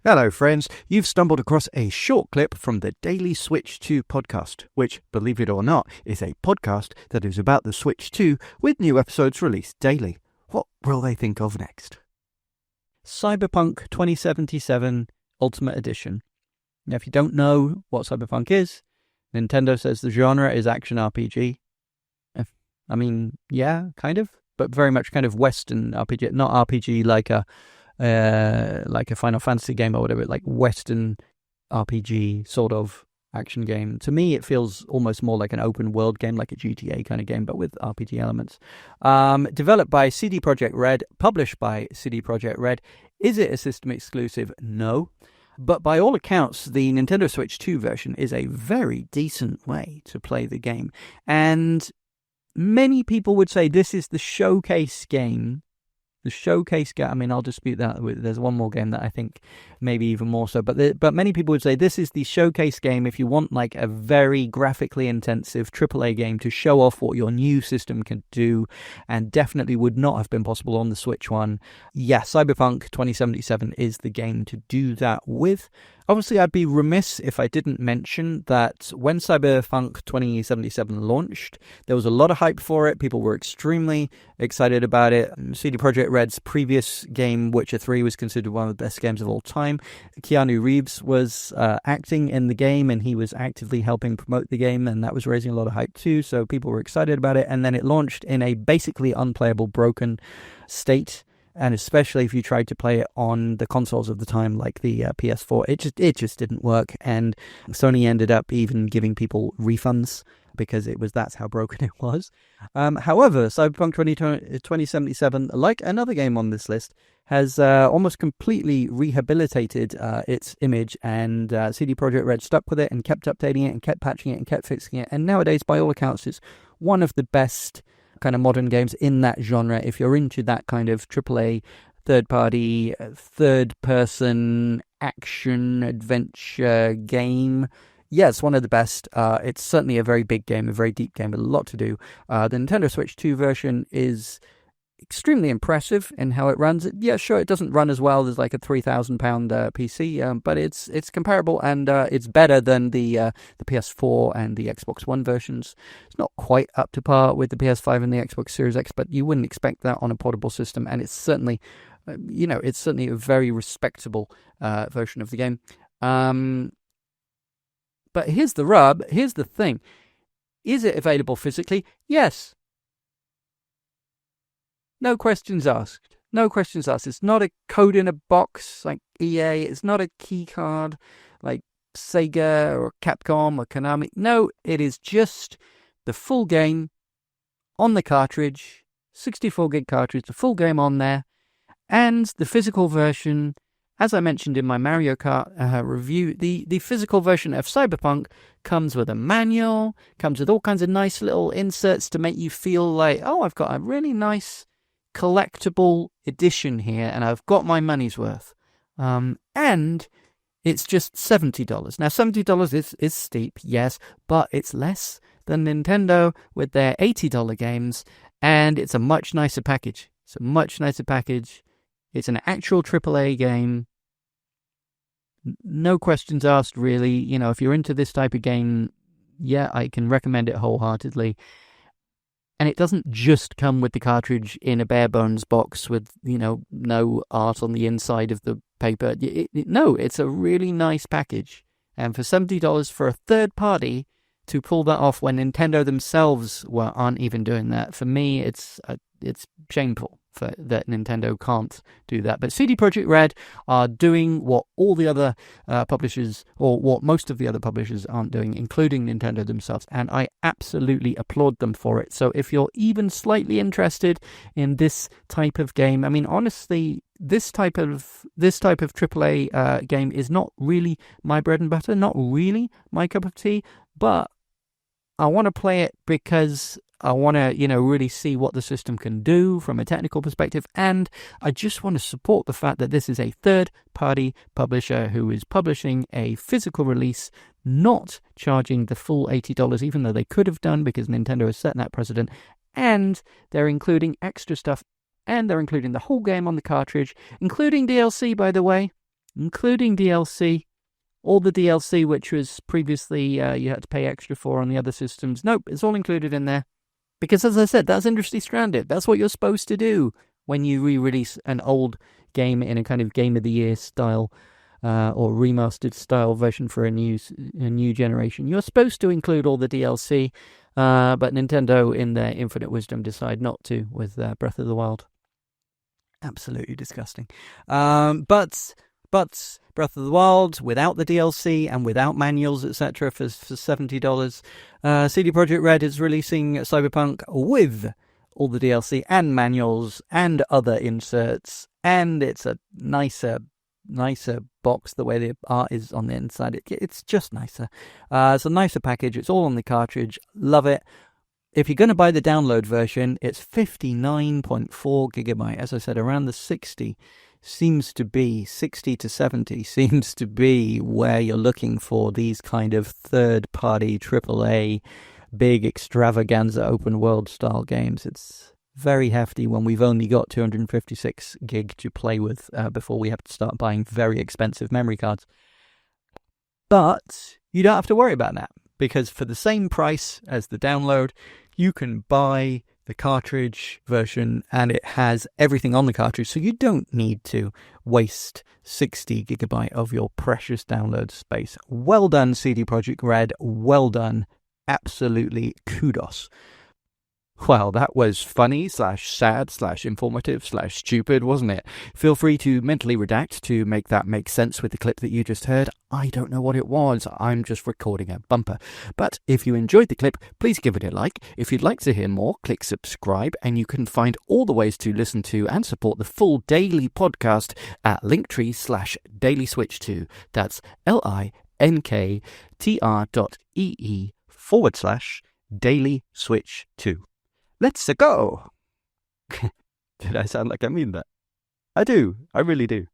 Hello, friends. You've stumbled across a short clip from the Daily Switch 2 podcast, which, believe it or not, is a podcast that is about the Switch 2 with new episodes released daily. What will they think of next? Cyberpunk 2077 Ultimate Edition. Now, if you don't know what Cyberpunk is, Nintendo says the genre is action RPG. I mean, yeah, kind of, but very much kind of Western RPG, not RPG like a Final Fantasy game or whatever, like Western RPG sort of action game. To me, it feels almost more like an open world game, like a GTA kind of game, but with RPG elements. Developed by CD Projekt Red, published by CD Projekt Red. Is it a system exclusive? No. But by all accounts, the Nintendo Switch 2 version is a very decent way to play the game. And many people would say this is the showcase game. The showcase game, I mean, I'll dispute that. There's one more game that I think maybe even more so. But many people would say this is the showcase game if you want like a very graphically intensive AAA game to show off what your new system can do, and definitely would not have been possible on the Switch one. Yeah, Cyberpunk 2077 is the game to do that with. Obviously, I'd be remiss if I didn't mention that when Cyberpunk 2077 launched, there was a lot of hype for it. People were extremely excited about it. CD Projekt Red's previous game, Witcher 3, was considered one of the best games of all time. Keanu Reeves was acting in the game, and he was actively helping promote the game, and that was raising a lot of hype too, so people were excited about it. And then it launched in a basically unplayable, broken state. And especially if you tried to play it on the consoles of the time, like the PS4, it just didn't work. And Sony ended up even giving people refunds because that's how broken it was. However, Cyberpunk 2077, like another game on this list, has almost completely rehabilitated its image, and CD Projekt Red stuck with it and kept updating it and kept patching it and kept fixing it. And nowadays, by all accounts, it's one of the best kind of modern games in that genre. If you're into that kind of AAA, third-party, third-person action adventure game, yeah, it's one of the best. It's certainly a very big game, a very deep game, with a lot to do. The Nintendo Switch 2 version is extremely impressive in how it runs. Yeah, sure, it doesn't run as well as like a £3,000 PC, but it's comparable, and it's better than the PS4 and the Xbox One versions. It's not quite up to par with the PS5 and the Xbox Series X, but you wouldn't expect that on a portable system, and it's certainly, it's certainly a very respectable version of the game. But here's the rub, here's the thing. Is it available physically? Yes. No questions asked. No questions asked. It's not a code in a box like EA. It's not a key card like Sega or Capcom or Konami. No, it is just the full game on the cartridge, 64 gig cartridge, the full game on there, and the physical version. As I mentioned in my Mario Kart review, the physical version of Cyberpunk comes with a manual, comes with all kinds of nice little inserts to make you feel like, oh, I've got a really nice collectible edition here, and I've got my money's worth. And it's just $70. Now, $70 is steep, yes, but it's less than Nintendo with their $80 games, and it's a much nicer package. It's a much nicer package. It's an actual AAA game. No questions asked, really. If you're into this type of game, yeah, I can recommend it wholeheartedly. And it doesn't just come with the cartridge in a bare bones box with, no art on the inside of the paper. No, it's a really nice package. And for $70 for a third party to pull that off when Nintendo themselves aren't even doing that, for me, it's shameful that Nintendo can't do that. But CD Projekt Red are doing what all the other publishers, or what most of the other publishers aren't doing, including Nintendo themselves, and I absolutely applaud them for it. So if you're even slightly interested in this type of game, I mean, honestly, this type of AAA game is not really my bread and butter, not really my cup of tea, but I want to play it because I want to, really see what the system can do from a technical perspective, and I just want to support the fact that this is a third-party publisher who is publishing a physical release, not charging the full $80, even though they could have done, because Nintendo has set that precedent, and they're including extra stuff, and they're including the whole game on the cartridge, including DLC, by the way. including DLC. All the DLC, which was previously you had to pay extra for on the other systems. Nope, it's all included in there. Because as I said, that's industry standard. That's what you're supposed to do when you re-release an old game in a kind of Game of the Year style or remastered style version for a new generation. You're supposed to include all the DLC, but Nintendo, in their infinite wisdom, decide not to with Breath of the Wild. Absolutely disgusting. But Breath of the Wild, without the DLC and without manuals, etc., for $70. CD Projekt Red is releasing Cyberpunk with all the DLC and manuals and other inserts, and it's a nicer box. The way the art is on the inside, it's just nicer. It's a nicer package. It's all on the cartridge. Love it. If you're going to buy the download version, it's 59.4 gigabyte. As I said, around the 60 to 70 seems to be where you're looking for these kind of third-party AAA, big extravaganza open world style games. It's very hefty when we've only got 256 gig to play with before we have to start buying very expensive memory cards. But you don't have to worry about that, because for the same price as the download, you can buy the cartridge version and it has everything on the cartridge, so you don't need to waste 60 gigabyte of your precious download space. Well done, CD Projekt Red. Well done. Absolutely kudos. Well, that was funny / sad / informative / stupid, wasn't it? Feel free to mentally redact to make that make sense with the clip that you just heard. I don't know what it was. I'm just recording a bumper. But if you enjoyed the clip, please give it a like. If you'd like to hear more, click subscribe, and you can find all the ways to listen to and support the full daily podcast at linktree/dailyswitch2. That's linktr.ee/dailyswitch2. Let's go! Did I sound like I mean that? I do. I really do.